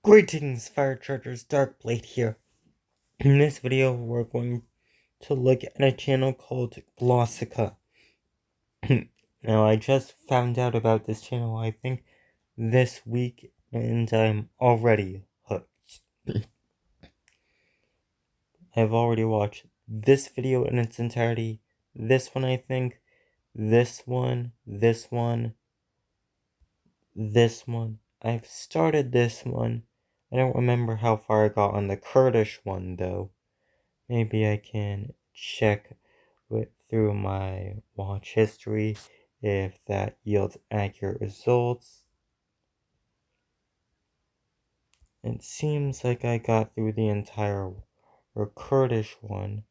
Greetings, Fire Chargers, Darkblade here. In this video, we're going to look at a channel called Glossika. Now, I just found out about this channel, I think, this week, and I'm already hooked. I've already watched this video in its entirety, this one, I think, this one, this one, this one. I've started this one. I don't remember how far I got on the Kurdish one, though. Maybe I can check through my watch history if that yields accurate results. It seems like I got through the entire Kurdish one.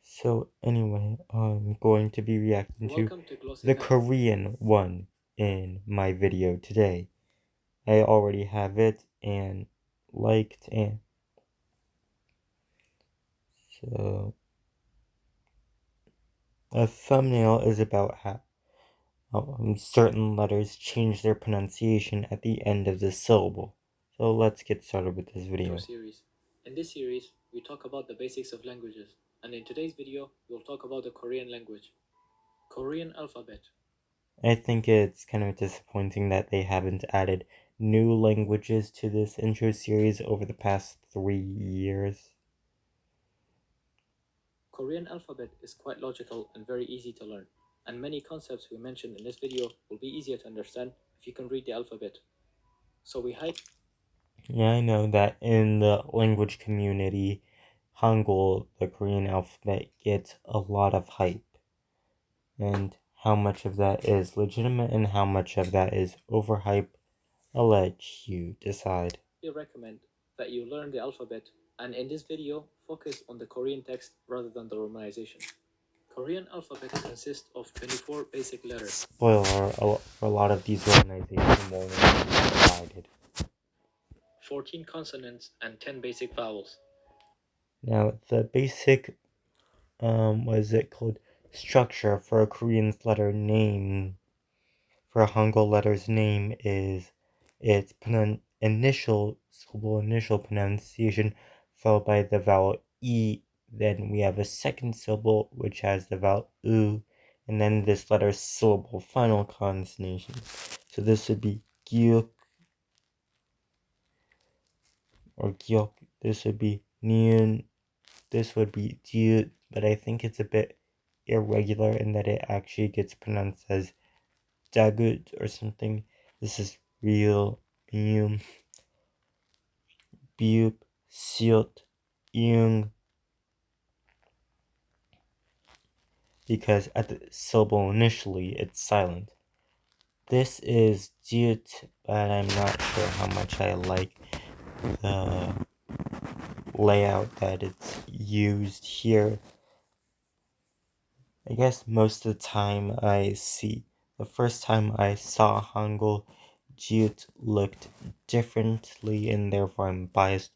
So anyway, I'm going to be reacting to the Korean one in my video today. I already have it and liked, and so a thumbnail is about how certain letters change their pronunciation at the end of the syllable. So let's get started with this video. In this series, we talk about the basics of languages, and in today's video, we'll talk about the Korean language. Korean alphabet. I think it's kind of disappointing that they haven't added new languages to this intro series over the past 3 years. Korean alphabet is quite logical and very easy to learn, and many concepts we mentioned in this video will be easier to understand if you can read the alphabet. So we hype. Yeah, I know that in the language community, Hangul, the Korean alphabet, gets a lot of hype. And how much of that is legitimate and how much of that is overhype, I'll let you decide. We recommend that you learn the alphabet, and in this video, focus on the Korean text rather than the romanization. Korean alphabet consists of 24 basic letters. Spoiler, for a lot of these romanization won't be provided. 14 consonants and 10 basic vowels. Now, the basic, what is it called, structure for a Korean letter name, for a Hangul letter's name is its initial pronunciation followed by the vowel E. Then we have a second syllable which has the vowel U, and then this letter's syllable final consonation. So this would be gyuk or gyok. This would be nyun. This would be jiut, but I think it's a bit irregular in that it actually gets pronounced as dagut or something. This is real, mium, biup, siot, yung, because at the syllable initially it's silent. This is jiut, but I'm not sure how much I like the layout that it's used here. I guess most of the time the first time I saw Hangul, jiut looked differently, and therefore I'm biased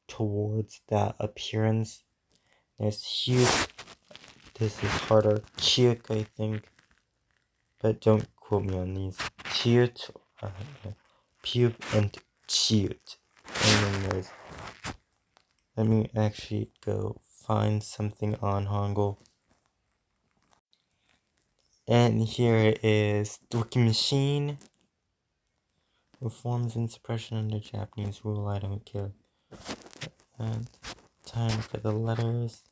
towards that appearance. There's hyuk, this is harder, chiuk I think, but don't quote me on these. Chiut, pube, and chiut. And then there's, let me actually go find something on Hangul. And here is Doki Machine. Reforms and suppression under Japanese rule, I don't care. And time for the letters.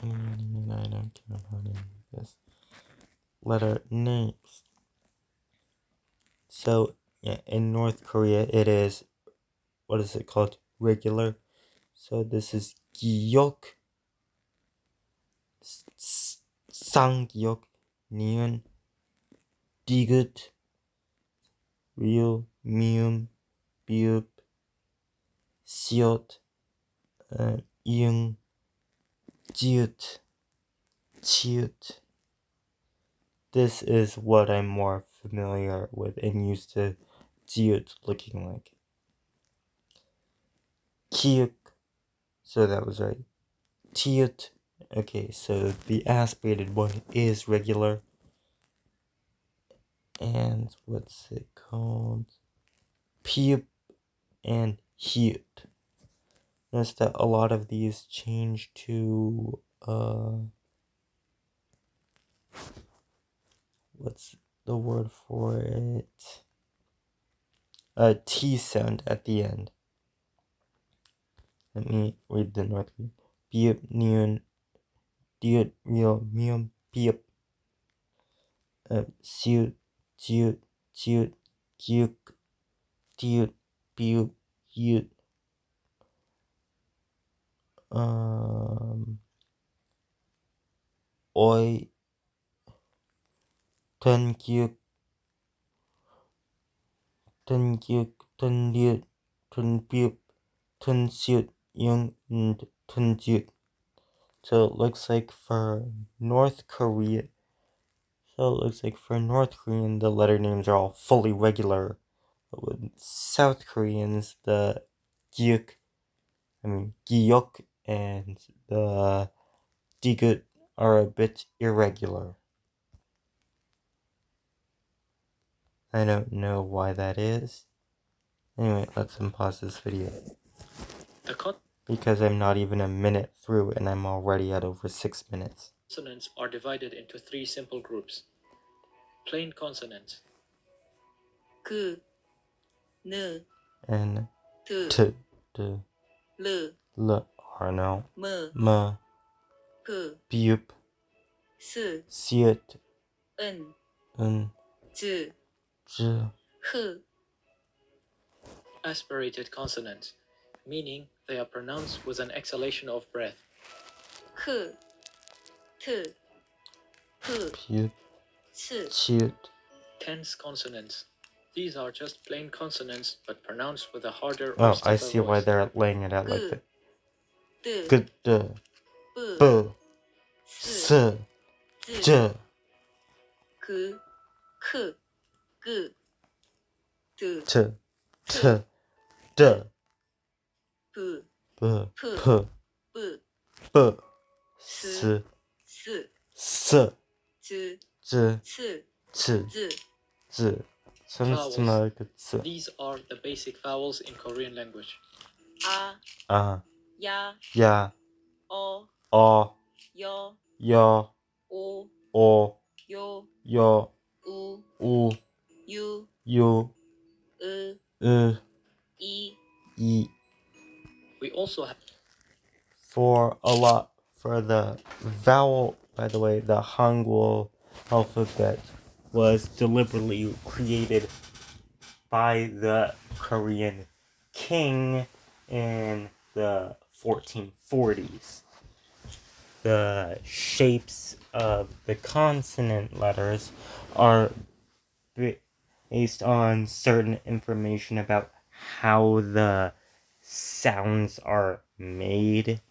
I don't care about any of this. Letter next. So, yeah, in North Korea, it is, what is it called? Regular. So this is Gyok, Sangyok, Neon, Digut, Real, Mium, Biup, Siot, Yung, Jiut, Chiut. This is what I'm more familiar with and used to Jiut looking like. Kiuk, so that was right. Tiut, okay, so the aspirated one is regular. and what's it called? Peep and Heat. Notice that a lot of these change to what's the word for it? A T sound at the end. Let me read the North Korean. Beep neon diet real meum beep suit suit suit gyuk diet beep yut oi ten gyuk ten gyuk ten diet ten beep ten suit young and ten jut. So it looks like for North Korea. So it looks like for North Korean, the letter names are all fully regular. But with South Koreans, the gyuk, gyuk, and the digut are a bit irregular. I don't know why that is. Anyway, let's unpause this video. Because I'm not even a minute through and I'm already at over 6 minutes. Consonants are divided into three simple groups. Plain consonants. K, N, And T, t, d, l are now m, P, bup, S, siet, N, n, J, j. H. Aspirated consonants, meaning they are pronounced with an exhalation of breath. K, T, P, Bup, ch. chiet. Tense consonants. These are just plain consonants but pronounced with a harder or Oh, I stiffer see why voice. they're laying it out like that. D, Good, b, s, j, K, K, G, D, t, t, d, B, b, P, p, B, b, S, s, S, s, J, j, Ch, ch, Z. z. Sounds to me Vowels. like it's These are the basic vowels in Korean language. Ya, ya, O, o, Yo, yo, O, o, Yo, yo, U, u, U, yu, I, e. We also have For the vowel, by the way, the Hangul alphabet was deliberately created by the Korean king in the 1440s. The shapes of the consonant letters are based on certain information about how the sounds are made,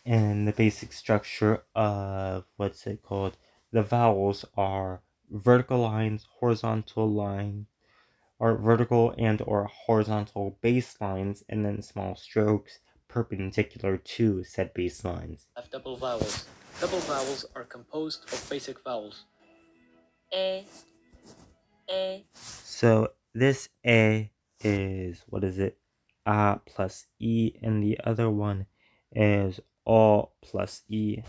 and the basic structure of what's it called? The vowels are vertical lines, horizontal line, or vertical and or horizontal baselines, and then small strokes perpendicular to said baselines. double vowels. Double vowels are composed of basic vowels. A, A. So this A is, what is it? A plus E, and the other one is O plus E.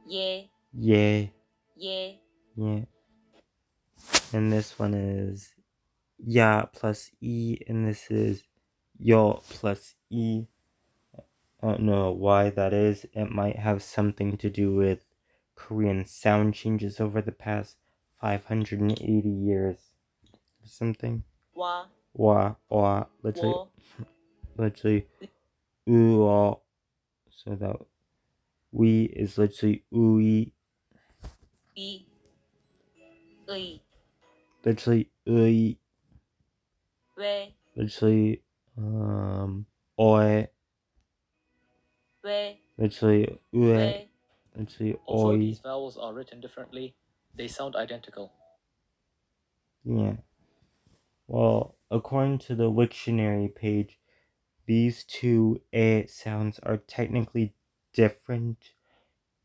Yeah. Yeah. Yeah. Yeah. And this one is Ya plus E, and this is Yo plus E. I don't know why that is. It might have something to do with Korean sound changes over the past 580 years or something. Wa. Wa, literally, oo. So that we is literally ooey. I. Ui. Literally ooey. We. Literally, oi. We. Literally, ue. Literally, Although oi. these vowels are written differently, they sound identical. Yeah. Well, according to the Wiktionary page, these two A sounds are technically different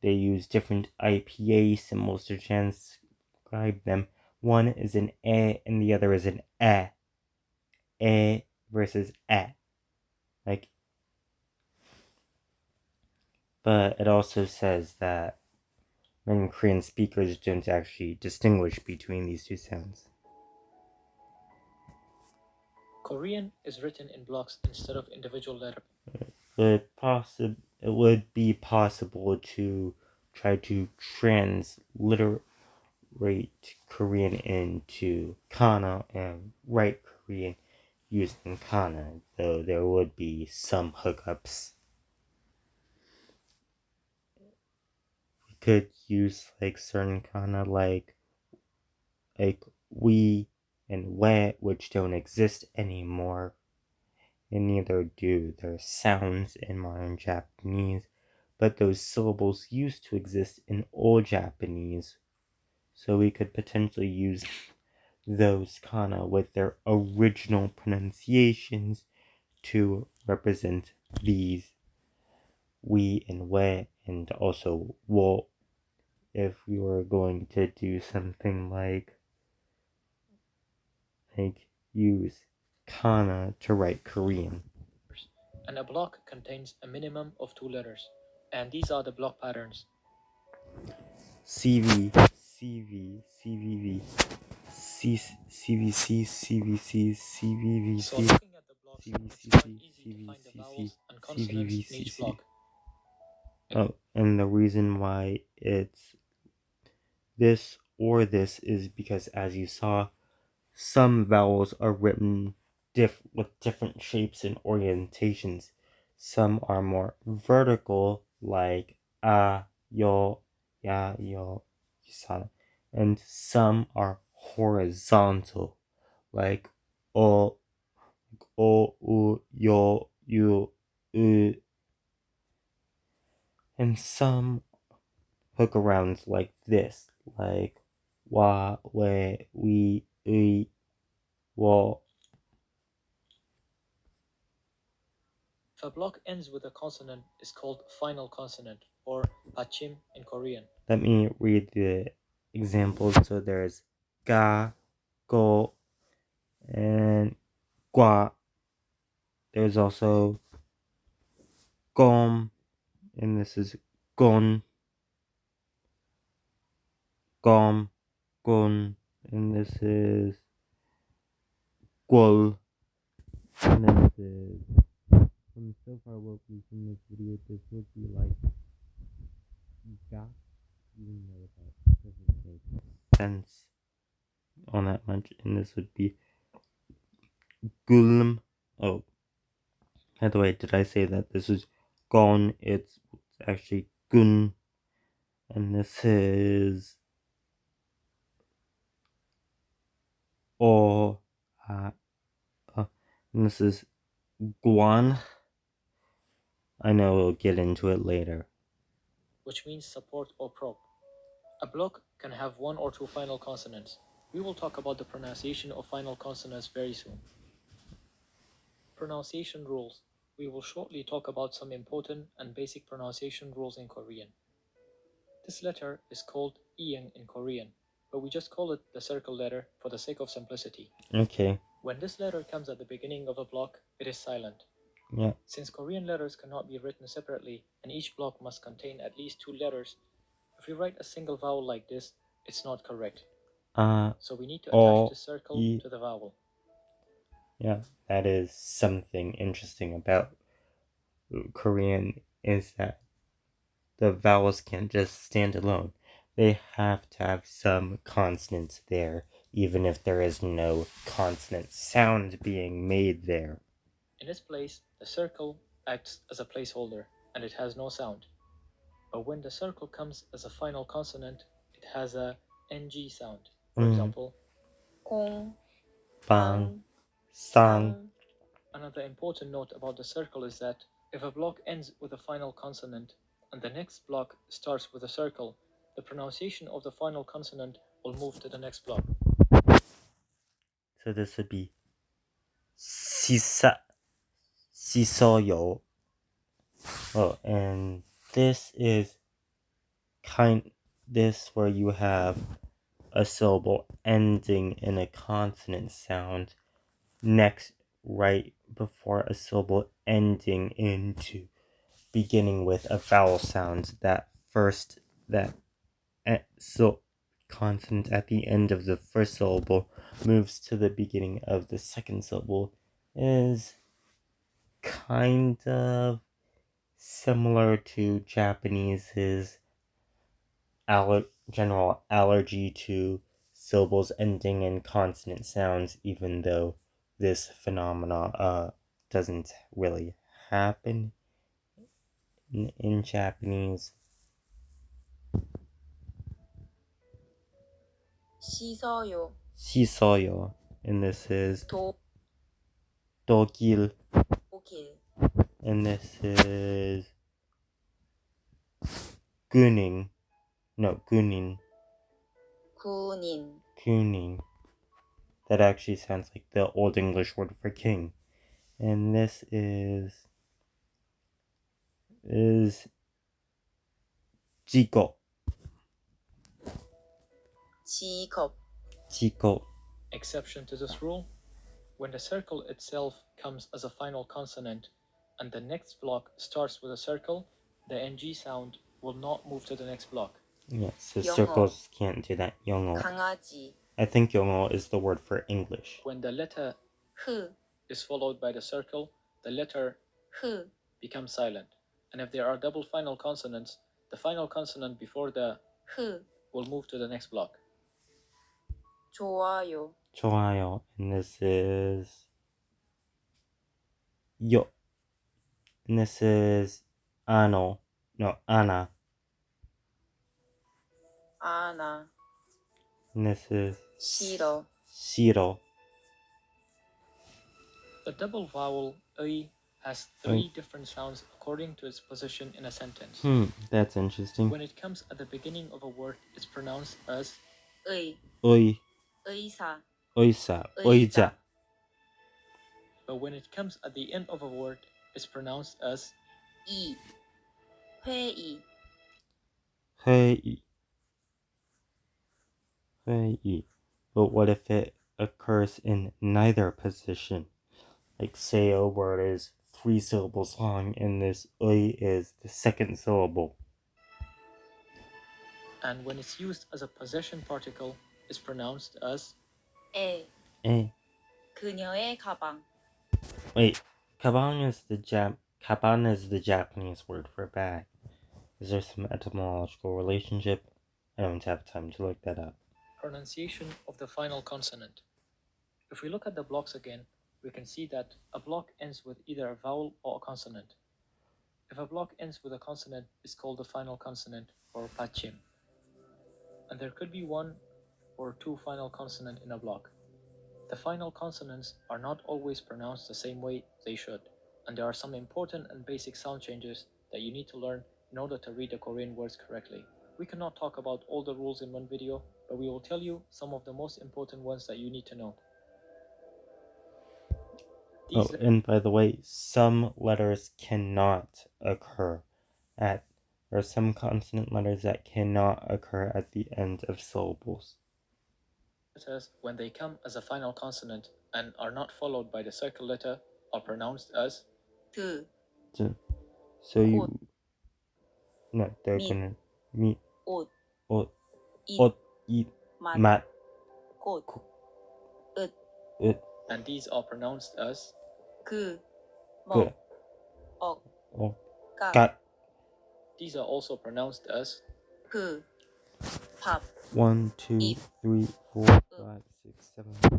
they use different IPA symbols to transcribe them. One is an A and the other is an A. A versus A. Like, but it also says that many Korean speakers don't actually distinguish between these two sounds. Korean is written in blocks instead of individual letters. It would be possible to try to transliterate Korean into kana and write Korean using kana, though there would be some hookups. We could use like certain kana like we and we, which don't exist anymore, and neither do their sounds in modern Japanese, but those syllables used to exist in Old Japanese, so we could potentially use those kana with their original pronunciations to represent these we and we, and also wo, if we were going to do something like use kana to write Korean. And a block contains a minimum of 2 letters, and these are the block patterns. CV, CV, CVV, CVC, CVC, So CVVC, looking at the blocks, it's quite CVCC, easy to find the CVCC, vowels and consonants in each CVVCC. block. Oh, and the reason why it's this or this is because, as you saw, some vowels are written with different shapes and orientations. Some are more vertical, like a, yo, ya, yo, yusana, and some are horizontal, like o, u, yo, you, u, and some hook around like this, like wa, we, wo. If a block ends with a consonant, it's called final consonant, or pachim in Korean. Let me read the examples. So there's ga, go, and gua. There's also gom, and this is gon, gom, gon, and this is gol, and then this is, from so far what we've seen in this video, this would be like ga, even though that doesn't make sense on that much, and this would be gulm. Oh, by the way, did I say that this is gone? It's actually gun, and this is o, uh, and this is guan. I know we'll get into it later. Which means support or prop. A block can have 1 or 2 final consonants. We will talk about the pronunciation of final consonants very soon. Pronunciation rules. We will shortly talk about some important and basic pronunciation rules in Korean. This letter is called ing in Korean, but we just call it the circle letter for the sake of simplicity. Okay. When this letter comes at the beginning of a block, it is silent. Yeah. Since Korean letters cannot be written separately and each block must contain at least 2 letters, if we write a single vowel like this, it's not correct. So we need to attach the circle to the vowel. Yeah, that is something interesting about Korean, is that the vowels can't just stand alone. They have to have some consonants there, even if there is no consonant sound being made there. In this place, the circle acts as a placeholder and it has no sound. But when the circle comes as a final consonant, it has a ng sound. For example, kong, Bang, sang. Another important note about the circle is that if a block ends with a final consonant and the next block starts with a circle, the pronunciation of the final consonant will move to the next block. So this would be sisa, sisoyo. Oh, and this is kind this where you have a syllable ending in a consonant sound next right before a syllable ending into beginning with a vowel sound. That so consonant at the end of the first syllable moves to the beginning of the second syllable is kind of similar to Japanese's general allergy to syllables ending in consonant sounds, even though this phenomena doesn't really happen in Japanese. 씻어요. Shisoyo, and this is Tokil, 도길. and this is Guning. No, Gunin. 군인. Kuning. That actually sounds like the Old English word for king. And this is Jiko. 직업. Jiko. Exception to this rule: when the circle itself comes as a final consonant and the next block starts with a circle, the NG sound will not move to the next block. Yes, so 영어. circles can't do that. Yongo. 강아지. I think Yongo is the word for English. When the letter 흐. is followed by the circle, the letter 흐. becomes silent. And if there are double final consonants, the final consonant before the 흐. will move to the next block. 좋아요. 좋아요. And this is Yo. And this is Ano. No, Ana. 아나. And this is 싫어. Shiro. The double vowel 의 has three different sounds according to its position in a sentence. That's interesting. When it comes at the beginning of a word, it's pronounced as 의. 의, 의사. 의사, 의자. 의자. but when it comes at the end of a word, it's pronounced as 이. 회의. 회의. 회의. But what if it occurs in neither position? Like, say a word is 3 syllables long and this 의 is the second syllable. and when it's used as a possession particle, it's pronounced as 에. Eh. 그녀의 가방. Wait, kaban is the Japanese word for bag. Is there some etymological relationship? I don't have time to look that up. pronunciation of the final consonant. If we look at the blocks again, we can see that a block ends with either a vowel or a consonant. If a block ends with a consonant, it's called the final consonant, or pachim. And there could be one or two final consonant in a block. The final consonants are not always pronounced the same way they should, and there are some important and basic sound changes that you need to learn in order to read the Korean words correctly. We cannot talk about all the rules in one video, but we will tell you some of the most important ones that you need to know. Oh, and by the way, some letters cannot occur at, or some consonant letters that cannot occur at the end of syllables. Letters, when they come as a final consonant and are not followed by the circle letter, are pronounced as 드. So you, 곧. no, they're 밑. gonna meet, 옷. ot, 잇. ot, eat, 맛. mat, 꽃. 읒. it, and these are pronounced as 그. good, 먹. 억. oh, 깍. got. these are also pronounced as 그. 밥. 1, 2, 잎. 3, 4, 5, 6, 7, 8,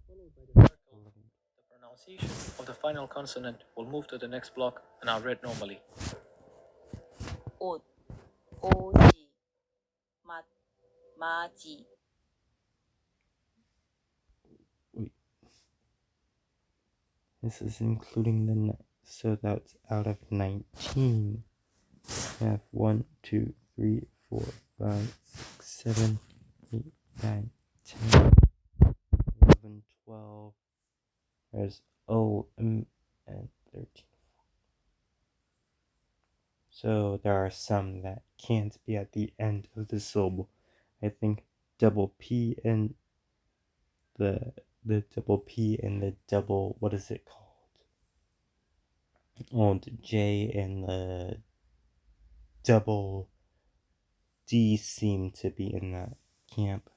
followed by the circle. The pronunciation of the final consonant will move to the next block and are read normally. 옷. 오지. 맛. 마지. Wait. This is including the so that's out of 19. We have 1, 2, 3, 4, 5, 6, 7, 8, 9, 10, 11, 12. There's O, M, and 13. So there are some that can't be at the end of the syllable. I think double P and the double P and the double, what is it called? Oh, the J and the double D seem to be in that camp.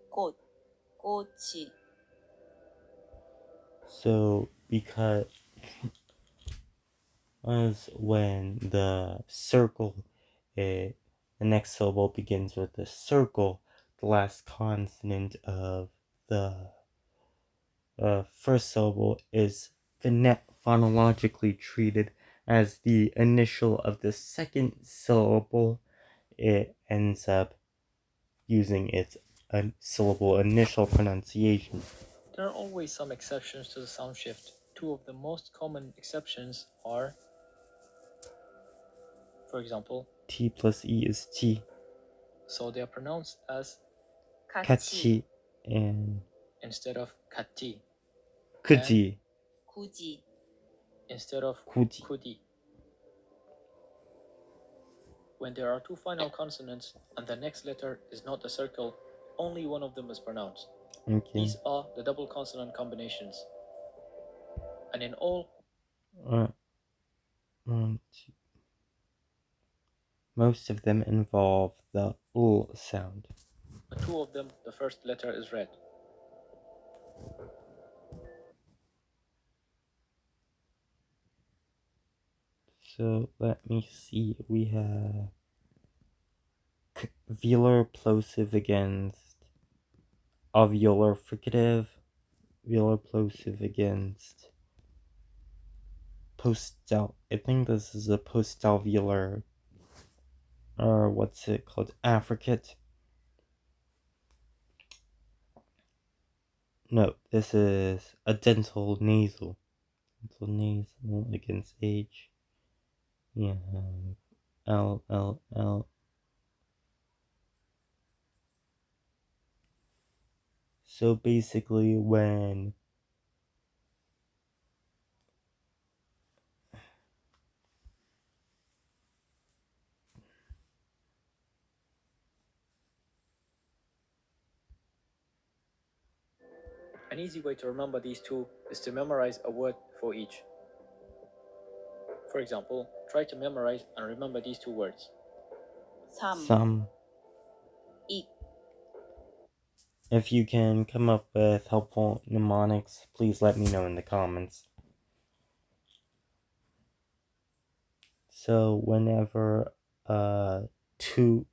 꽃, 꽃이, So because when the circle, the next syllable begins with the circle, the last consonant of the first syllable is phonologically treated as the initial of the second syllable. It ends up using its syllable initial pronunciation. There are always some exceptions to the sound shift. Two of the most common exceptions are, for example, T plus E is T. so they are pronounced as 같이, Kachi and instead of kati, Kuji. 굳이, instead of Kuji. kudi. When there are two final consonants and the next letter is not a circle, only one of them is pronounced. Okay. These are the double consonant combinations. And in all, most of them involve the L sound. but two of them, the first letter is read. So let me see. We have velar plosive against alveolar fricative, velar plosive against postal. I think this is a postalveolar, or what's it called? Affricate. No, this is a dental nasal. Dental nasal against H. Yeah, L, L, L. So basically, when An easy way to remember these two is to memorize a word for each. For example, try to memorize and remember these two words. some, 익, if you can come up with helpful mnemonics, please let me know in the comments. So whenever two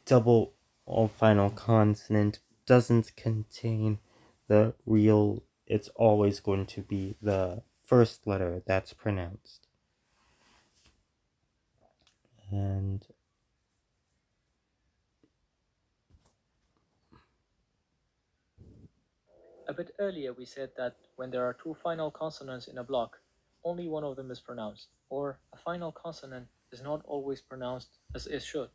double or final consonant doesn't contain the real, it's always going to be the first letter that's pronounced. And A bit earlier we said that when there are two final consonants in a block, only one of them is pronounced, or a final consonant is not always pronounced as it should.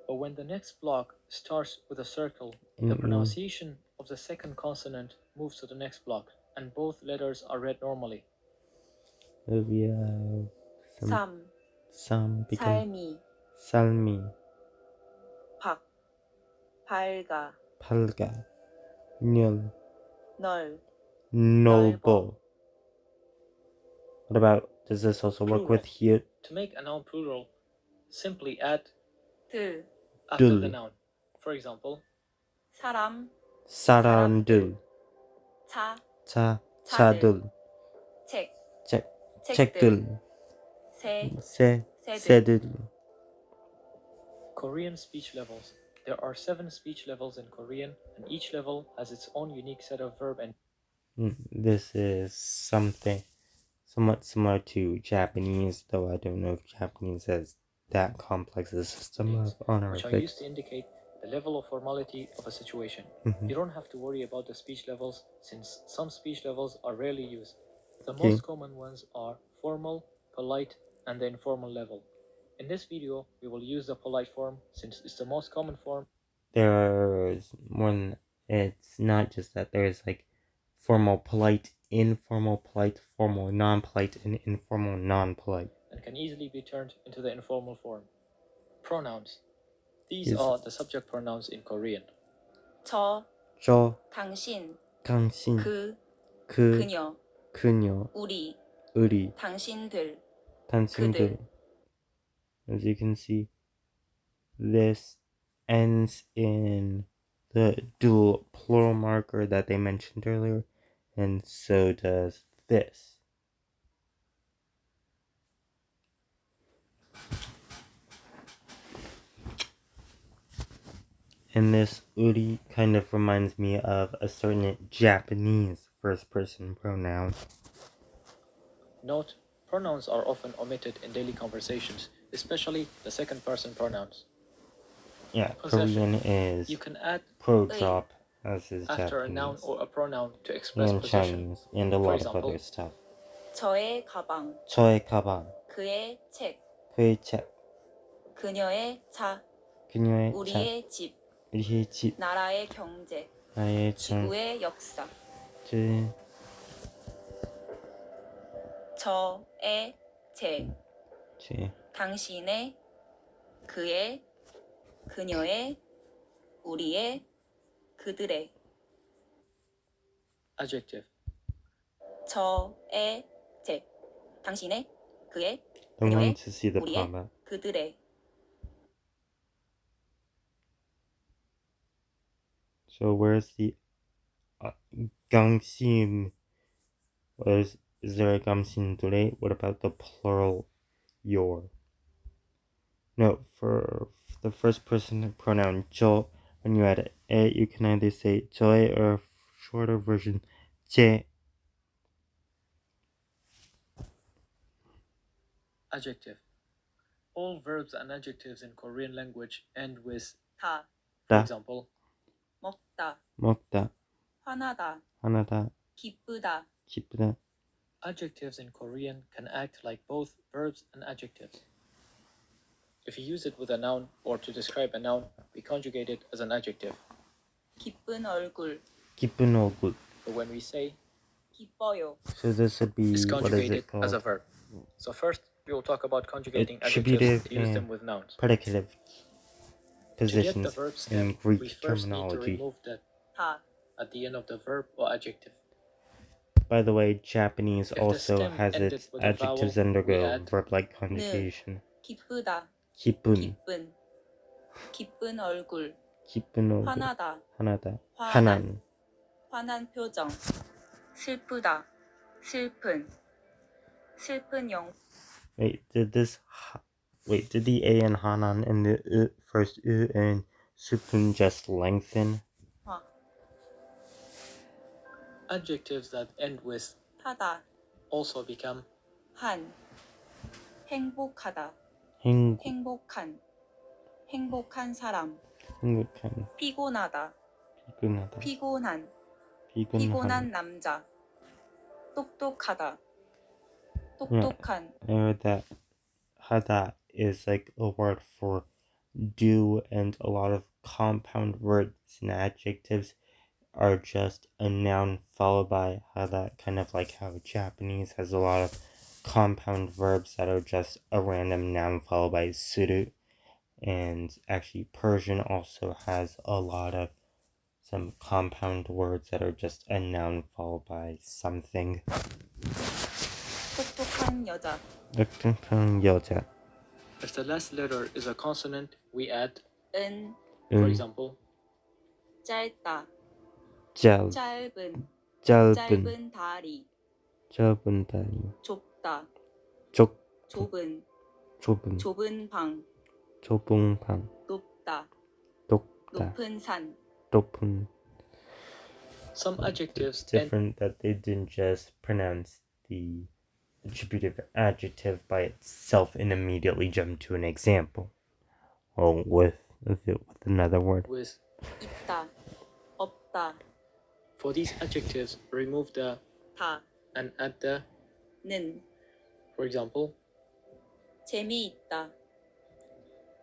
But when the next block starts with a circle, the pronunciation of the second consonant moves to the next block, and both letters are read normally. we have 삶, some become 삶이, salmi, 박, 밝아, palga, nil, 널, nolbo. What about, does this also work with here? To make a noun plural, simply add 들, after the noun. For example, 사람, 사람들, 차, 차들, 책, 책들, 새, 새들. Korean speech levels. There are 7 speech levels in Korean, and each level has its own unique set of verb and This is something somewhat similar to Japanese, though I don't know if Japanese has that complex a system of which are honorifics. used to indicate the level of formality of a situation. You don't have to worry about the speech levels since some speech levels are rarely used. The most common ones are formal, polite, and the informal level. In this video, we will use the polite form since it's the most common form. There's more than, it's not just that, there's like formal, polite, informal polite, formal non-polite, and informal non-polite. And can easily be turned into the informal form. Pronouns. These are the subject pronouns in Korean. 저, 저, 당신, 당신, 그, 그, 그녀, 그녀, 우리, 우리, 당신들, 당신들. 그들. As you can see, this ends in the dual plural marker that they mentioned earlier, and so does this. And this uri kind of reminds me of a certain Japanese first person pronoun. Note, pronouns are often omitted in daily conversations, especially the second person pronouns. Yeah, Possession. Korean is You can add pro drop, as is after a noun Japanese, or a pronoun to express and possession. Chinese, and a For lot example, of other stuff. 저의 가방, 저의 가방, 그의 책, 그의 책, 그녀의 차, 그녀의 차, 우리의 집, 우리의 집, 나라의 경제, 나의 지구의 역사. 제, 저의 제, 제, 당신의, 그의, 그녀의, 우리의, 그들의. adjective. 저의 제, 당신의, 그의, I 그녀의, want to see the 우리의, pronoun. 그들의. So where's the gamsim? Is there a gamsim today? What about the plural your? No, for the first person pronoun 저, when you add a, you can either say 저의 or shorter version 제. Adjective. All verbs and adjectives in Korean language end with 다, for 다, example, 먹다, 먹다, 화나다, 하나다, 기쁘다. 기쁘다. adjectives in Korean can act like both verbs and adjectives. If you use it with a noun or to describe a noun, we conjugate it as an adjective. 기쁜 얼굴, 기쁜 얼굴. But when we say 기뻐요. So this would be, it's what is conjugated it called? as a verb. So first, we will talk about conjugating Attributive adjectives to use them and with nouns. predicative To get the positions verb in stem, we Greek first need to terminology. remove the 다, at the end of the verb or adjective. By the way, Japanese If the also stem has ended its with a adjectives vowel, we undergo add verb-like conjugation. 기쁘다, 기쁜, 기쁜. 기쁜 얼굴, 기쁜 얼굴, 화나다, 하나다, 화난. 하난. 화난 표정. 슬프다, 슬픈. 슬픈 영. Wait, did the A and hanan and the first and supun just lengthen? 화. Adjectives that end with 하다, also become 한. 행복하다, 행복한. 행복한 사람. 행복한, 피곤하다, 피곤하다, 피곤한. 피곤한. 피곤한 남자. 똑똑하다, 똑똑한. I heard that hada is like a word for do, and a lot of compound words and adjectives are just a noun followed by hada, kind of like how Japanese has a lot of compound verbs that are just a random noun followed by suru, and actually Persian also has a lot of some compound words that are just a noun followed by something. 똑똑한 여자. 똑똑한 여자. if the last letter is a consonant, we add 은, for example 짧다, 짧은, 짧은. 짧은, 짧은 다리. 짧은 다리, 좁다, 좁은, 좁은. 좁은, 좁은 방. 좁은 방, 높다, 높다, 높은 산. 높은. some adjectives It's different that they didn't just pronounce the attributive adjective by itself and immediately jump to an example. Or with another word. with 있다, 없다. for these adjectives remove the 다, and add the 는. for example 재미있다,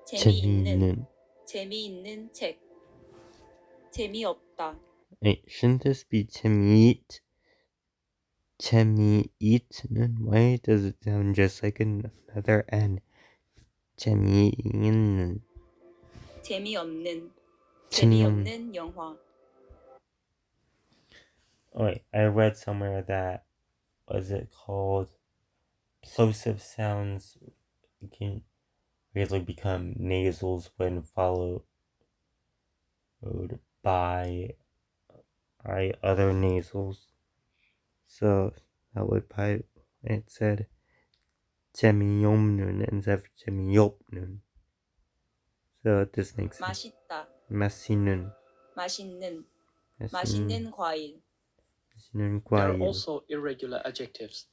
재미있는. 재미있는 책. 재미없다, Wait, shouldn't this be 재미있? 재미있는. Why does it sound just like another N? 재미있는. 재미없는. 재미없는. 재미없는 영화. Oh wait, I read somewhere that, was it called, plosive sounds can really become nasals when followed by other nasals. So that would by it said 재미없는 instead of 재미없는. So this makes sense. 맛있다. 맛있는. 맛있는. 맛있는. 맛있는 과일. 맛있는 There are 과일. also irregular adjectives.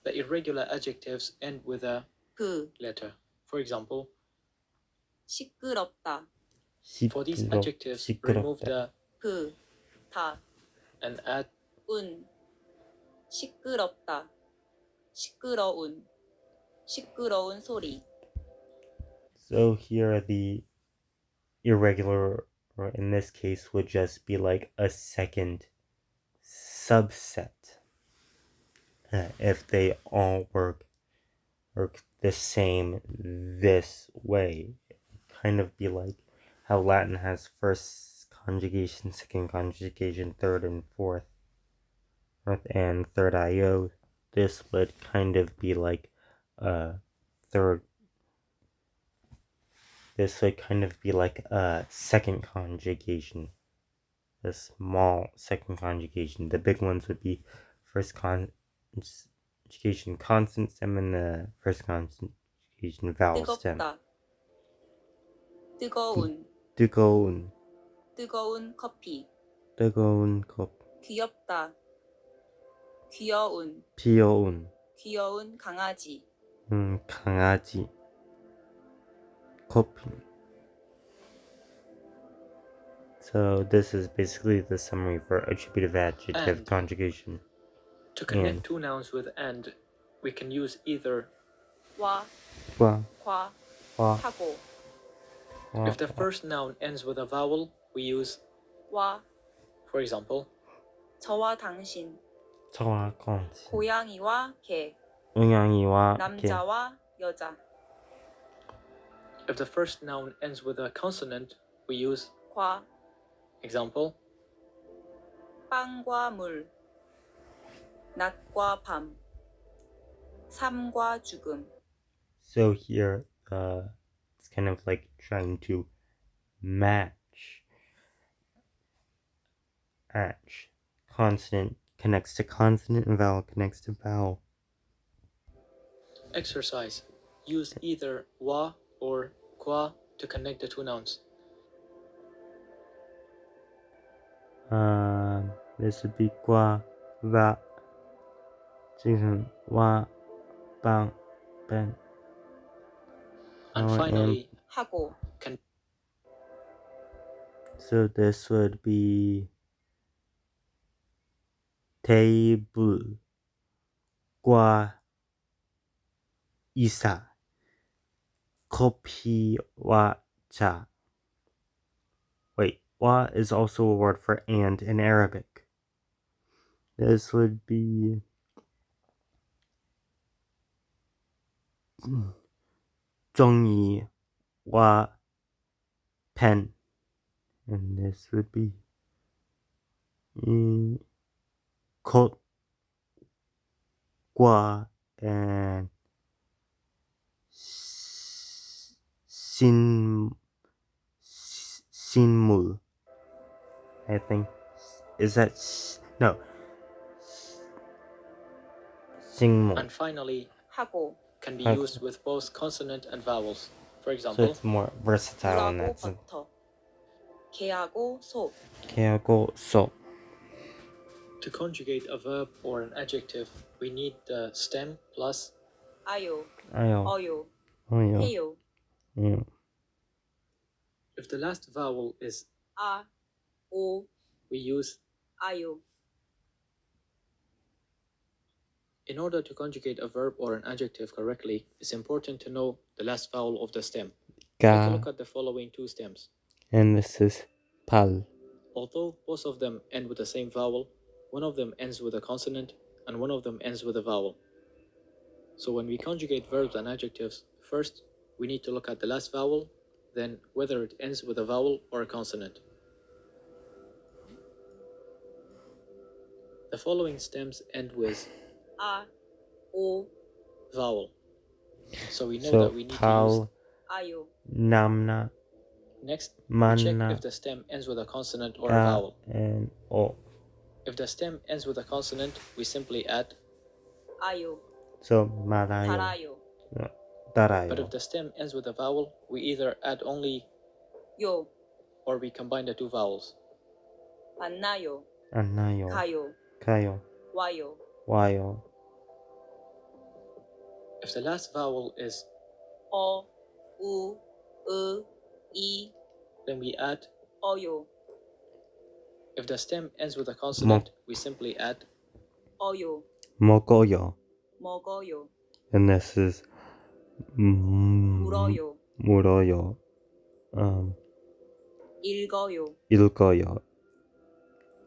The irregular adjectives end with a 그. letter. For example, 시끄럽다. for these adjectives, remove the 그. 다. and add 운. 시끄럽다. 시끄러운. 시끄러운 소리. So here the irregular, or in this case, would just be like a second subset. If they all work the same this way. Kind of be like how Latin has first conjugation, second conjugation, third and fourth, and third IO. This would kind of be like third. This would kind of be like a second conjugation, a small second conjugation. The big ones would be first conjugation consonant stem and the first conjugation vowel stem. 뜨겁다. 뜨거운. 뜨거운. 뜨거운 커피. 뜨거운 컵. 귀엽다. 귀여운. 귀여운. 귀여운 강아지. 강아지. 커피. So this is basically the summary for attributive adjective and. conjugation. To connect two nouns with and, we can use either 와. 과. 과. 와. 하고. If the first noun ends with a vowel, we use 와. For example, 저와 당신. 저와 당신. 고양이와 개. 고양이와 개. 남자와 여자. If the first noun ends with a consonant, we use 과. Example, 빵과 물. 낮과 밤. 삶과 죽음. So here, it's kind of like trying to match. Consonant connects to consonant and vowel connects to vowel. exercise. Use either wa or qua to connect the two nouns. This would be qua, va, 지금, wa, bang, ben. And finally, 하고. So this would be table, 과, 이사, 커피와 차. Wait, wa is also a word for and in Arabic. This would be 종이와 pen. And this would be 콧과 and 신물. I think. Is that no? 식물. And finally, 하고. can be 하고. used with both consonant and vowels. For So example, it's more versatile in 물하고 that sense. 버터. 개하고 소. 개하고 소. to conjugate a verb or an adjective, we need the stem plus 아요. 아요. 어요. 어요. 해요. if the last vowel is 아. 오. we use. 아요. In order to conjugate a verb or an adjective correctly, it's important to know the last vowel of the stem. Take a look at the following two stems. And this is pal. Although both of them end with the same vowel, one of them ends with a consonant and one of them ends with a vowel. So when we conjugate verbs and adjectives, first we need to look at the last vowel, then whether it ends with a vowel or a consonant. The following stems end with 아, 오, vowel. So we know So that we need to use. kal, 아요, namna, Next, we check manna, if the stem ends with a consonant or a a, vowel. and o. If the stem ends with a consonant, we simply add, 아요, So marayo, 달아요, but darayo, if the stem ends with a vowel, we either add only 요, or we combine the two vowels. 만나요, anayo, 가요, kayo, 와요, wayo. If the last vowel is, 어, 우, 으, 이, then we add. 어요, If the stem ends with a consonant, we simply add. 어요, Mogoyo. 먹어요, And this is 물어요, muroyo. 읽어요, Ilgoyo.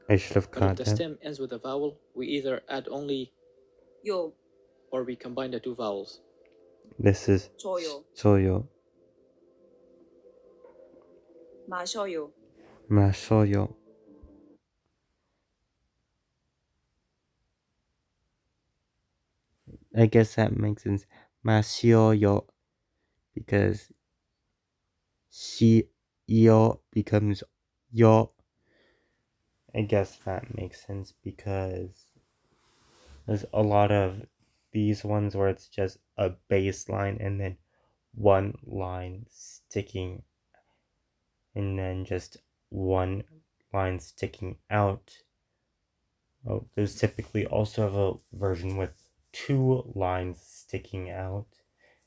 I should have But if got the that. stem ends with a vowel, we either add only 요, or we combine the two vowels. This is 줘요, soyo. 마셔요, Mashoyo. I guess that makes sense. Mashioyo. Because yo becomes yo. I guess that makes sense because there's a lot of these ones where it's just a bass line and then one line sticking and then just one line sticking out. Oh, there's typically also a version with two lines sticking out,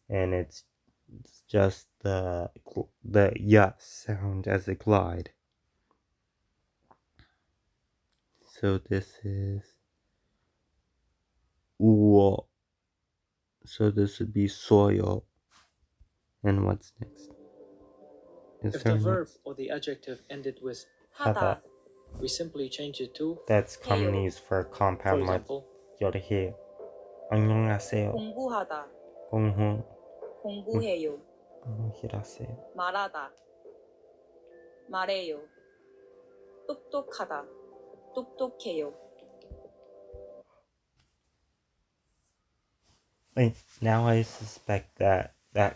and it's just the ya sound as a glide. So this is uo. So this would be soyo. And what's next? Is If there the verb next? or the adjective ended with, 하다, we simply change it to, That's commonly 해요. used for for compound words. example, 요리해. 안녕하세요. 공부하다, 공부. 공부해요, 공부하세요. 말하다, 말해요, 똑똑하다, 똑똑해요, Now I suspect that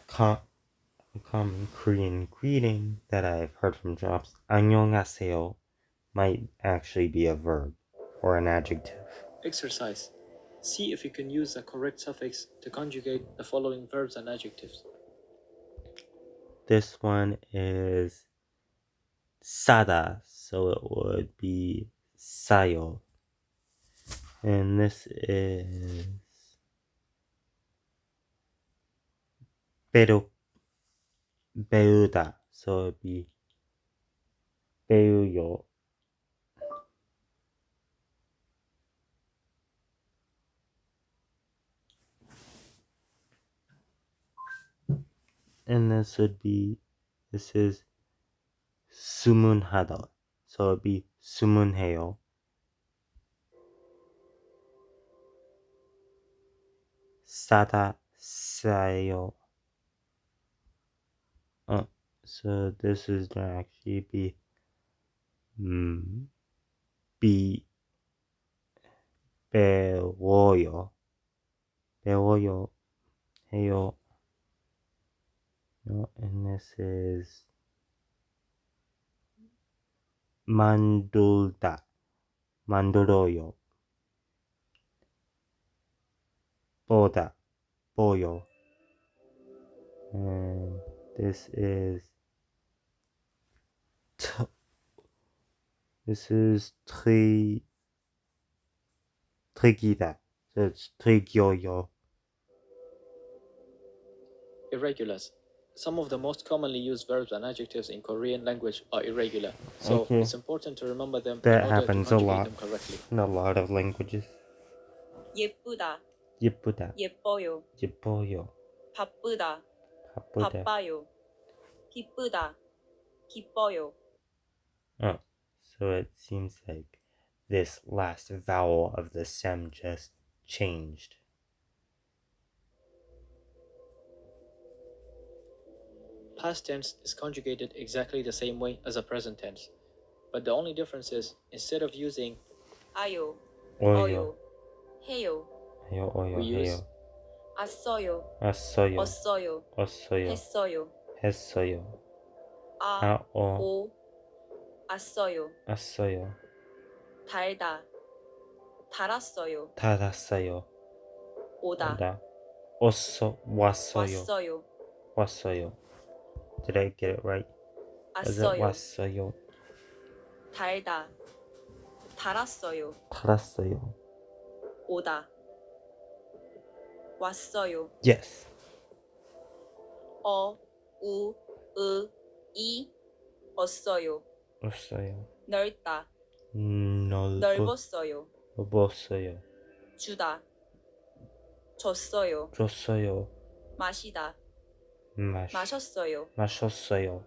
common Korean greeting that I've heard from jobs, 안녕하세요, might actually be a verb or an adjective. exercise. See if you can use the correct suffix to conjugate the following verbs and adjectives. This one is sada, so it would be sayo. And this is pero 배우다, so it'd be 배우요. And this is 수문하다, so it'd be 수문해요. 싸다, 싸요. So this is gonna actually be be 배워요. 배워요. 해요. And this is 만들다. 만들어요. 보다. 보여. And this is 트릭이다. So it's 트릭이요. Irregulars. Some of the most commonly used verbs and adjectives in Korean language are irregular, so Okay. it's important to remember them in That order to happens a conjugate lot them correctly. in a lot of languages. 예쁘다, 예쁘다. 예뻐요, 예뻐요. 바쁘다, 바쁘다. 바빠요, 기쁘다, 기뻐요, So it seems like this last vowel of the stem just changed. Past tense is conjugated exactly the same way as a present tense, but the only difference is instead of using 아요, 어요, 해요, 해요, 어요, we use 해요. 왔어요, 왔어요, 왔어요, 왔어요, 했어요. 했어요. 아, 어, 오, 왔어요. 왔어요. 달다, 달았어요. 닫았어요. 오다, 오다. 왔어요. 왔어요. 왔어요. Did I get it right? Was it 왔어요. 왔어요? 달다, 달았어요. 달았어요. 오다, 왔어요. Yes. 우, 이, 왔어요. 왔어요. 넓다, 넓었어요. 넓었어요. 주다, 줬어요. 줬어요. 마시다, 마셨어요. 마셨어요.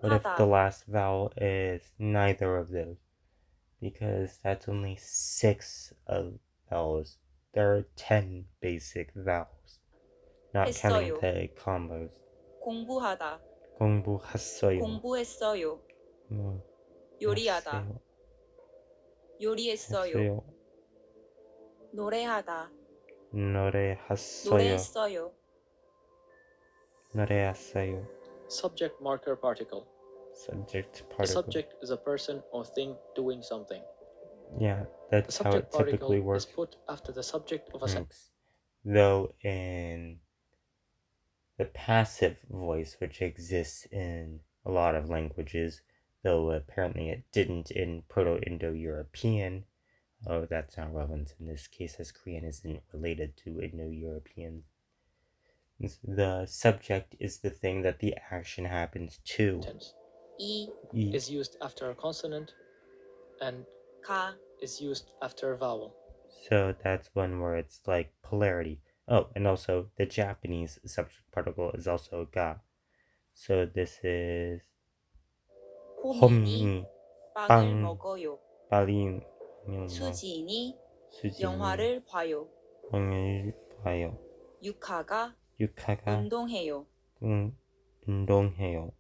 What if 하다. the last vowel is neither of those? Because that's only 6 of vowels. There are 10 basic vowels, not counting 했어요. the combos. 공부하다, 공부했어요. 공부했어요. 뭐, 요리하다, 했어요. 요리했어요. 했어요. 노래하다, 노래했어요. 노래했어요. 노래했어요. subject marker particle. Subject The particle. subject is a person or thing doing something. Yeah, The that's how it subject particle typically works. is put after the subject of a sentence. Though in the passive voice, which exists in a lot of languages, though apparently it didn't in Proto-Indo-European. Oh, that's not relevant in this case, as Korean isn't related to Indo-European. The subject is the thing that the action happens to. Tense 이, is used after a consonant and 가, is used after a vowel. So that's one where it's like polarity. Oh, and also the Japanese subject particle is also ga. So this is 호민이 빵을 빵. 먹어요. 빨리 수진이 수진이 영화를 봐요. 영화를 봐요. 육하가 육하가 운동해요. 운동해요.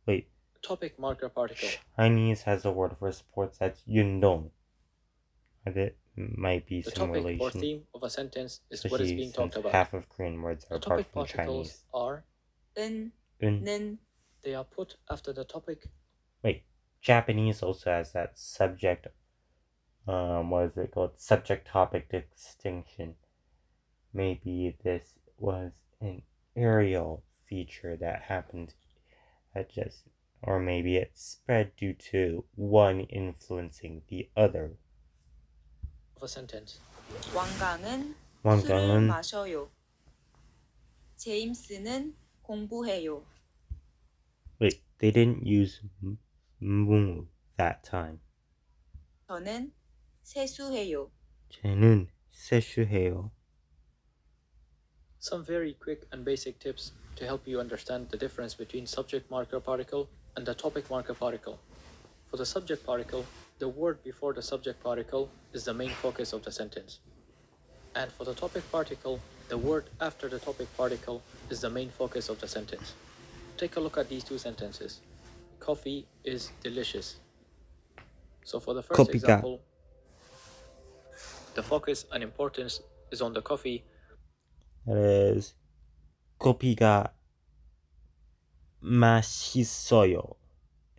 Wait, Topic marker particle. Chinese has a word for sports that's yundong. There might be The some topic or relation, theme of a sentence is what is especially being since talked about. half of Korean words are The apart topic from particles Chinese. are 은, 은, 는, they are put after the topic. Wait, Japanese also has that subject. What is it called? Subject topic distinction. Maybe this was an aerial feature that happened at just, or maybe it spread due to one influencing the other. Of a sentence. 왕강은 술을 왕강은 마셔요. 제임스는 공부해요. Wait, they didn't use 무 that time. 저는 세수해요. 쟤는 세수해요. Some very quick and basic tips to help you understand the difference between subject marker particle and the topic marker particle. For the subject particle, the word before the subject particle is the main focus of the sentence. And for the topic particle, the word after the topic particle is the main focus of the sentence. Take a look at these two sentences. Coffee is delicious. So for the first 커피가. example, the focus and importance is on the coffee. That is 커피가 맛있어요.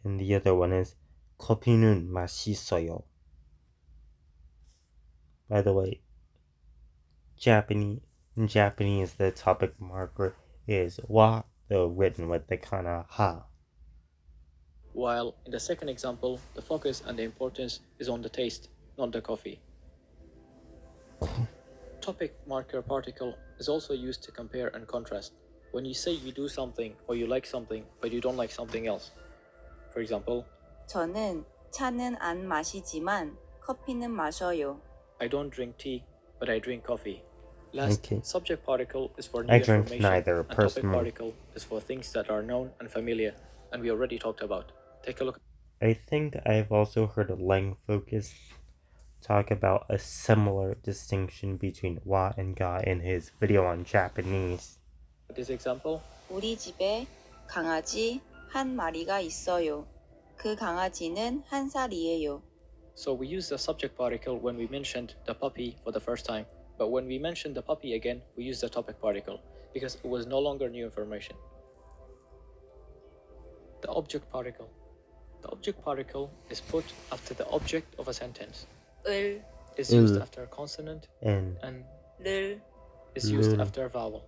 And the other one is 커피는 맛있어요. By the way, in Japanese, the topic marker is wa, though written with the kana ha. While in the second example, the focus and the importance is on the taste, not the coffee. Topic marker particle is also used to compare and contrast. When you say you do something or you like something but you don't like something else. For example, 저는 차는 안 마시지만 커피는 마셔요. I don't drink tea, but I drink coffee. Last, Okay. subject particle is for new I drink information, neither, and topic personally. particle is for things that are known and familiar, and we already talked about. Take a look. I think I've also heard a lang focus talk about a similar distinction between wa and ga in his video on Japanese. This example, 우리 집에 강아지 한 마리가 있어요. 그 강아지는 1살이에요. so we used the subject particle when we mentioned the puppy for the first time, but when we mentioned the puppy again, we used the topic particle because it was no longer new information. The object particle. The object particle is put after the object of a sentence. 을, Is used after a consonant and 를, is used 를. after a vowel.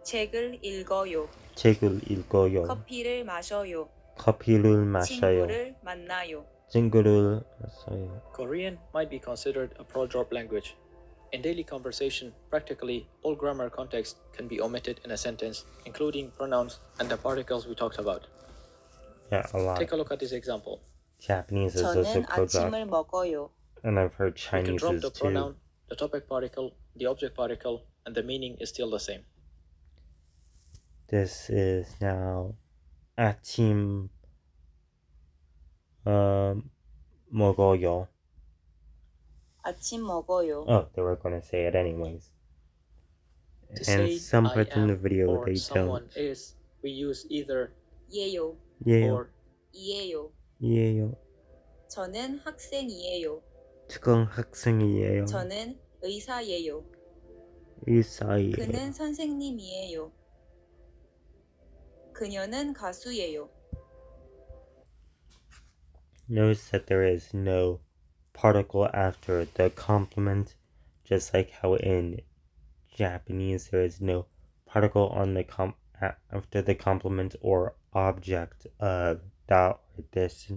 책을 읽어요. 책을 읽어요. 커피를 마셔요. 커피를 마셔요. 친구를 만나요. 친구를 마셔요. Korean might be considered a pro-drop language. In daily conversation, practically all grammar context can be omitted in a sentence, including pronouns and the particles we talked about. Yeah, a lot. Take a look at this example. Japanese is also 저는 pro-drop, 아침을 먹어요. and I've heard We can Chinese drop is the too. pronoun, the topic particle, the object particle, and the meaning is still the same. This is now 아침 먹어요. 아침 먹어요. Oh, they were going to say it anyways. To And say some I parts in the am video or they someone don't. is, we use either 예요. 예요. or. 이에요. 예요. 저는 학생이에요. 지금 학생이에요. 저는 의사예요. 의사예요. 그는 선생님이에요. 그녀는 가수예요. Notice that there is no particle after the complement, just like how in Japanese there is no particle on the after the complement or object of that or this.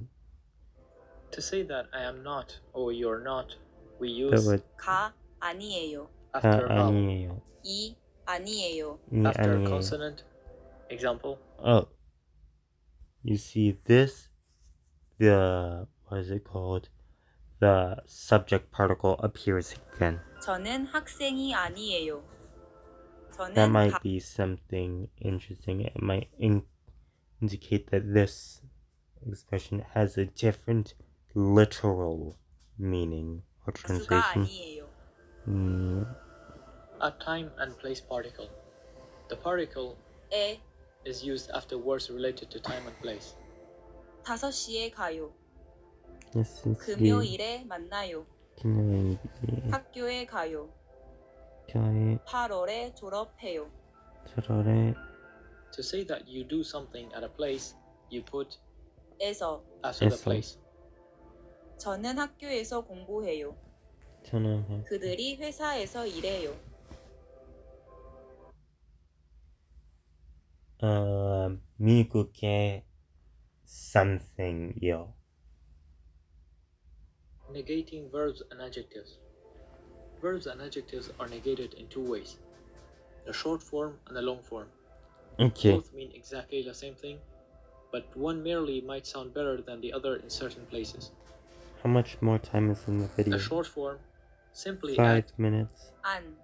To say that I am not or you're not, we use 가 아니에요. after a vowel. 아니에요. 이 아니에요. After a 아니에요. consonant. Example. Oh, you see this, what is it called? The subject particle appears again. 저는 학생이 아니에요. 저는 That might be something interesting. It might indicate that this expression has a different literal meaning or 가수가 translation. 아니에요. A time and place particle. The particle 에 is used after words related to time and place. 5시에 가요. This is 금요일에 만나요. 금요일에 학교에 가요. 교회 8월에 졸업해요. 7월에 To say that you do something at a place, you put 에서 after the 에서. place. 저는 학교에서 공부해요. 저는 그들이 회사에서 일해요. 미국의 something이요. Negating verbs and adjectives. Verbs and adjectives are negated in two ways. The short form and the long form. Okay. Both mean exactly the same thing, but one merely might sound better than the other in certain places. How much more time is in the video? The short form simply 5 add minutes. 안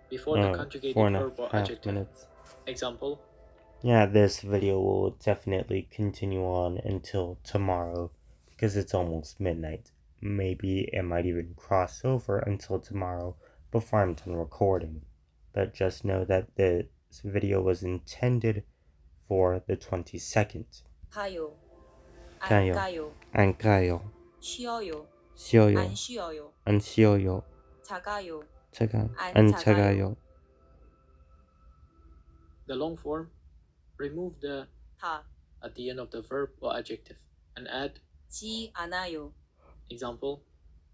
before the conjugated 4.5 verb or adjective. minutes. Example. Yeah, this video will definitely continue on until tomorrow because it's almost midnight. Maybe it might even cross over until tomorrow before I'm done recording. But just know that this video was intended for the 22nd. 가요. 안 가요. 가요. 안 가요. 쉬어요. 쉬어요. 안 쉬어요. 안 쉬어요. 작아요. 안 작아요. The long form, remove the 다 at the end of the verb or adjective and add. 지 않아요. Example.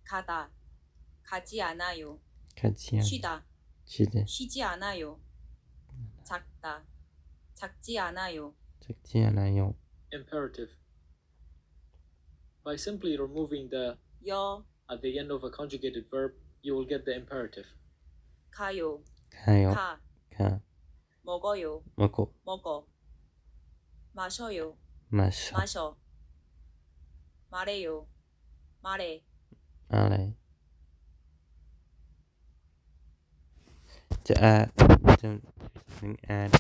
가다. 가지 않아요. 가지 쉬다. 쉬다. 쉬지 않아요. 작다. 작지 않아요. 작지 않아요. Imperative. By simply removing the 여 at the end of a conjugated verb, you will get the imperative. 가요. 가요. 가 먹어요. 먹어. 먹어. 마셔요. 마셔. 마셔. 말해요. 말해. 말해. To add, don't add.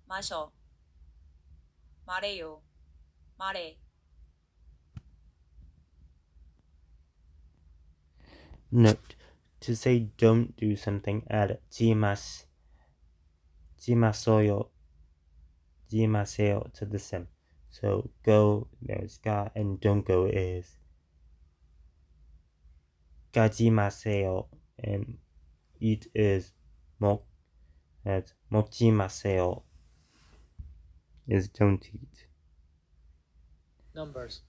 마셔. 말해요. 말해. Note: to say don't do something, add jimasoyo, jimaseo to the sim. So go, there's ga, and don't go is gajimaseo, and eat is mok. That's mochimaseo is don't eat. Numbers.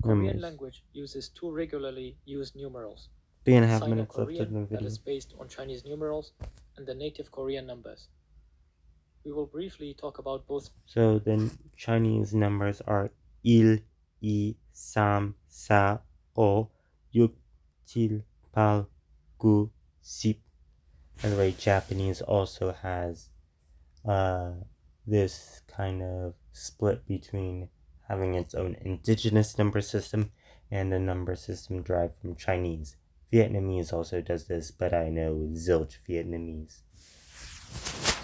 Korean Numbers. language uses two regularly used numerals. 3.5 minutes left of Sino-Korean, the that video. is based on Chinese numerals, and the native Korean numbers. We will briefly talk about both. So the Chinese numbers are il, I, sam, sa, o, yuk, til, pal, gu, sip. And the way Japanese also has this kind of split between having its own indigenous number system and a number system derived from Chinese. Vietnamese also does this, but I know zilch Vietnamese.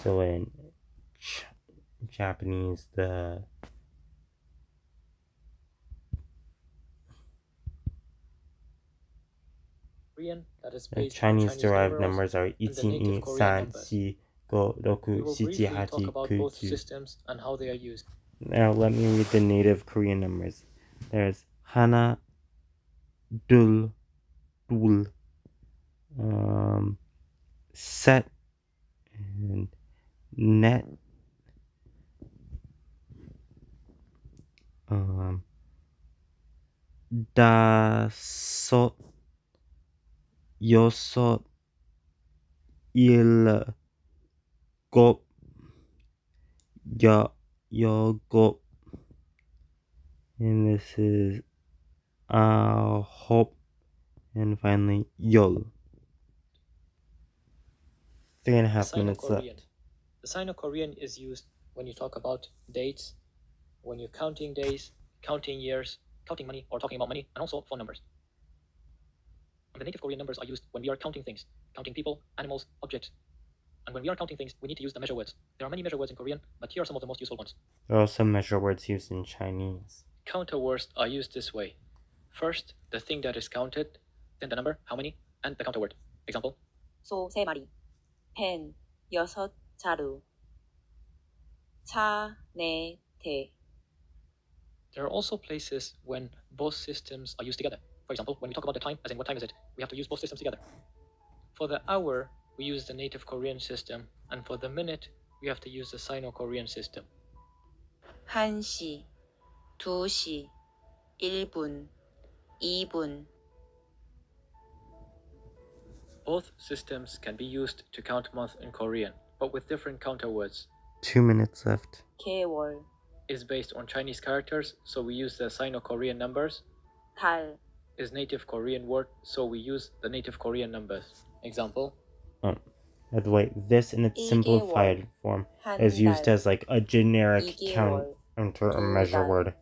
So in Japanese, the Korean, that is based on Chinese Chinese derived numerals, numbers are and the native 1, 2, Korean 3, numbers. 4, 5, We 6, will 7, briefly 8, talk about 9, both 10. systems and how they are used. Now let me read the native Korean numbers. There's Hana, Dul, Dul, Set, and Net, um, Dasot, Yosot, Il, Gop, Ya, Yogop, and this is Hop, and finally Yol. 3.5 minutes Sino-Korean. left. The Sino-Korean is used when you talk about dates, when you're counting days, counting years, counting money, or talking about money, and also phone numbers. And the native Korean numbers are used when we are counting things, counting people, animals, objects. And when we are counting things, we need to use the measure words. There are many measure words in Korean, but here are some of the most useful ones. There are also measure words used in Chinese. Counter words are used this way. First, the thing that is counted, then the number, how many, and the counter word. Example. 소 3마리, 펜 6자루, 차 4대. There are also places when both systems are used together. For example, when we talk about the time, as in what time is it, we have to use both systems together. For the hour, we use the native Korean system, and for the minute, we have to use the Sino-Korean system. 1시, 2시, 1분, 2분. Both systems can be used to count month in Korean, but with different counter words. 2 minutes left. 개월, Is based on Chinese characters, so we use the Sino-Korean numbers. 달, Is native Korean word, so we use the native Korean numbers. Example. By the way, this in its simplified form is used as like a generic counter or measure word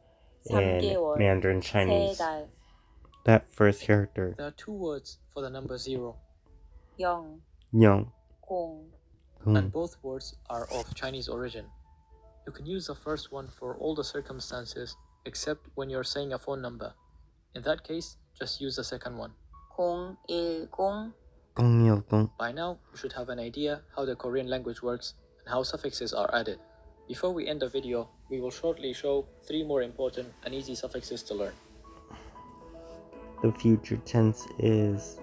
in Mandarin Chinese. That first character, There are two words for the number 0, 0, Young, 0. and both words are of Chinese origin. You can use the first one for all the circumstances except when you're saying a phone number. In that case, just use the second one. 010. By now, you should have an idea how the Korean language works and how suffixes are added. Before we end the video, we will shortly show 3 more important and easy suffixes to learn. The future tense is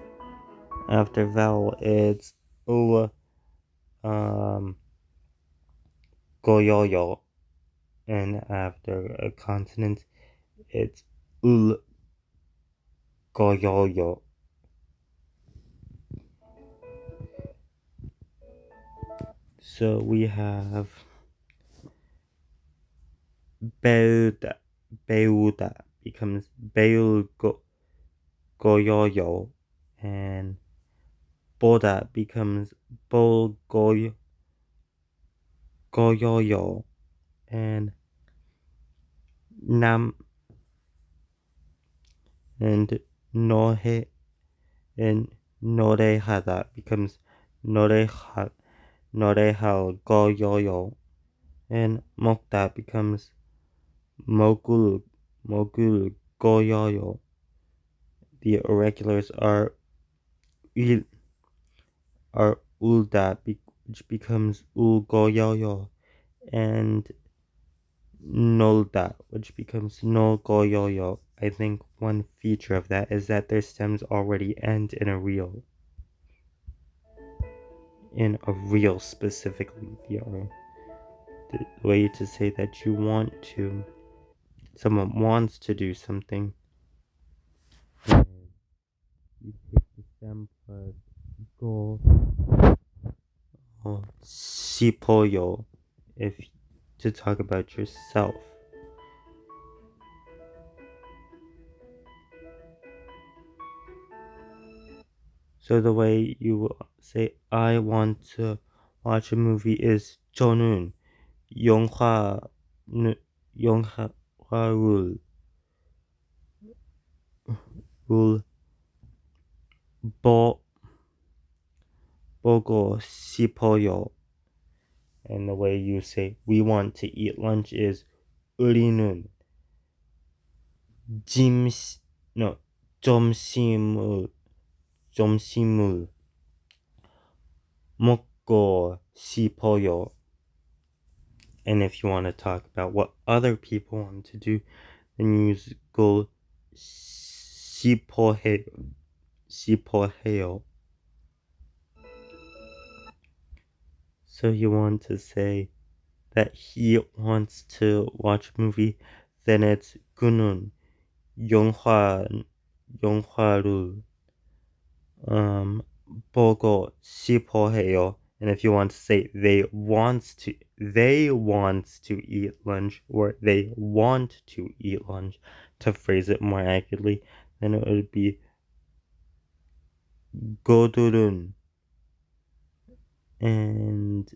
after vowel it's u, goyoyo, and after a consonant it's ul, goyoyo. So we have Beuda. Beuda becomes Beul Goyoyo, and Boda becomes Bol Goyoyo, and Nam and Nohe and Norehada becomes Norehal Goyoyo, and Mokta becomes Mogul Goyoyo. The irregulars are ul are ulda, which becomes ulgoyoyo, and nolda, which becomes nolgoyoyo. I think one feature of that is that their stems already end in a real specifically. The way to say that someone wants to do something, and you take the stem plus go or sipoyo if to talk about yourself. So the way you say I want to watch a movie is 저는 영화 영화를 를 보, 보고 싶어요. And the way you say we want to eat lunch is 우리는 짐 no 점심을 먹고 싶어요. And if you want to talk about what other people want to do, then you use go 싶어해요. So you want to say that he wants to watch a movie, then it's 그는 영화를 보고 싶어해요. And if you want to say they want to eat lunch, or they want to eat lunch, to phrase it more accurately, then it would be 그들은, and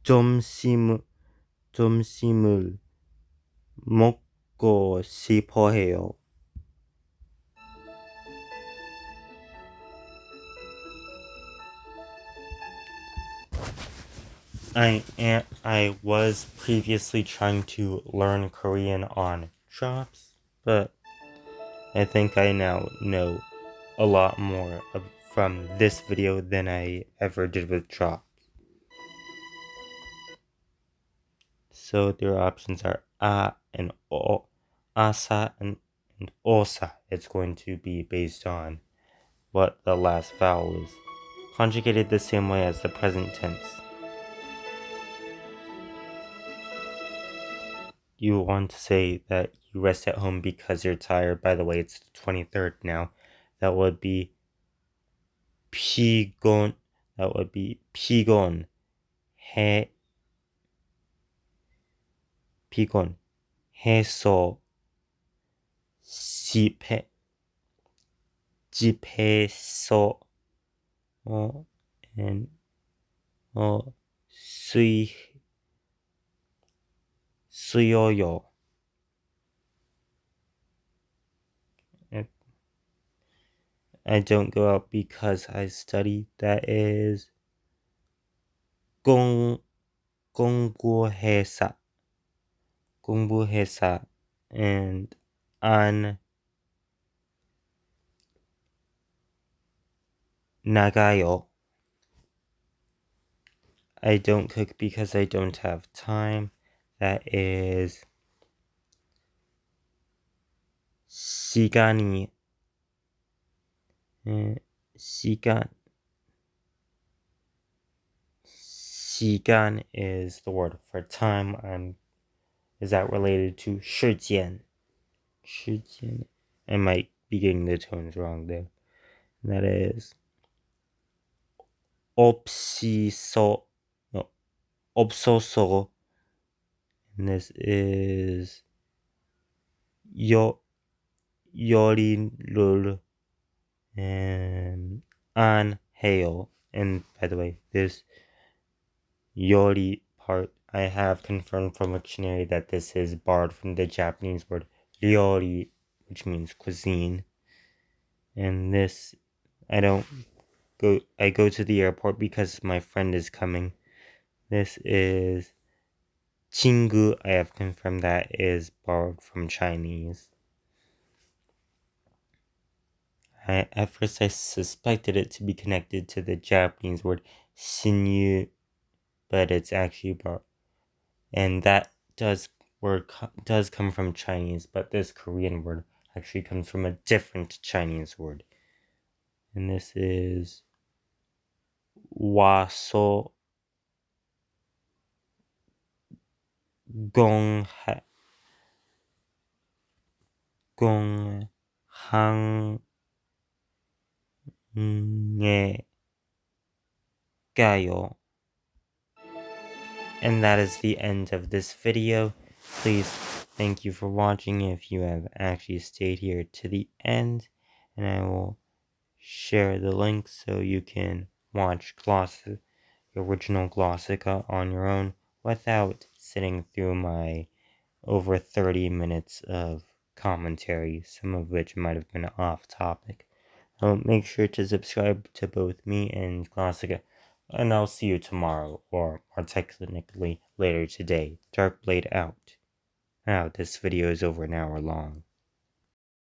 점심을 먹고 싶어해요. I was previously trying to learn Korean on Drops, but I think I now know a lot more from this video than I ever did with Drops. So their options are a and o, asa and osa. It's going to be based on what the last vowel is, conjugated the same way as the present tense. You want to say that you rest at home because you're tired. By the way, it's the 23rd now. That would be 피곤. That would be 피곤. 해 피곤. 해서 집에 집에서 and 쉬 쉬어요. I don't go out because I study. That is 공 공부해서 and 안 나가요. I don't cook because I don't have time. That is 시간이 시간 시간 is the word for time. Is that related to 时间? 时间. I might be getting the tones wrong there. And that is 없이서 no, 없어서. And this is 요리를 and 안 해요. And by the way, this yori part, I have confirmed from Wiktionary that this is borrowed from the Japanese word ryori, which means cuisine. And this, I go to the airport because my friend is coming. This is 친구. I have confirmed that is borrowed from Chinese. At first I suspected it to be connected to the Japanese word sinew, but it's actually bar. And that does come from Chinese, but this Korean word actually comes from a different Chinese word. And this is waso gong gong hang nge gayo. And that is the end of this video. Please, thank you for watching if you have actually stayed here to the end. And I will share the link so you can watch the original Glossika on your own without sitting through my over 30 minutes of commentary, some of which might have been off topic. Make sure to subscribe to both me and Glossika, and I'll see you tomorrow, or more technically later today. Dark Blade out. Now, this video is over an hour long.